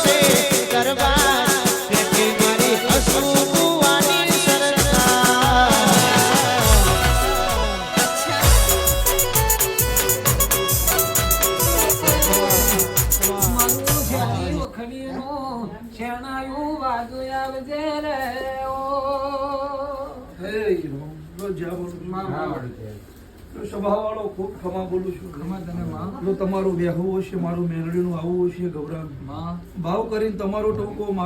છે દરબાર પેટી મારી અસુવાની સરકાર શેણાયું વાજુ આવજે રે ઓ સભાવાળો ખૂબ ખમા બોલું છું. જો તમારું બેહવું હશે, મારું મેલડીનું આવવું હશે, ગભરાનું ભાવ કરીને તમારો ટોકો મારો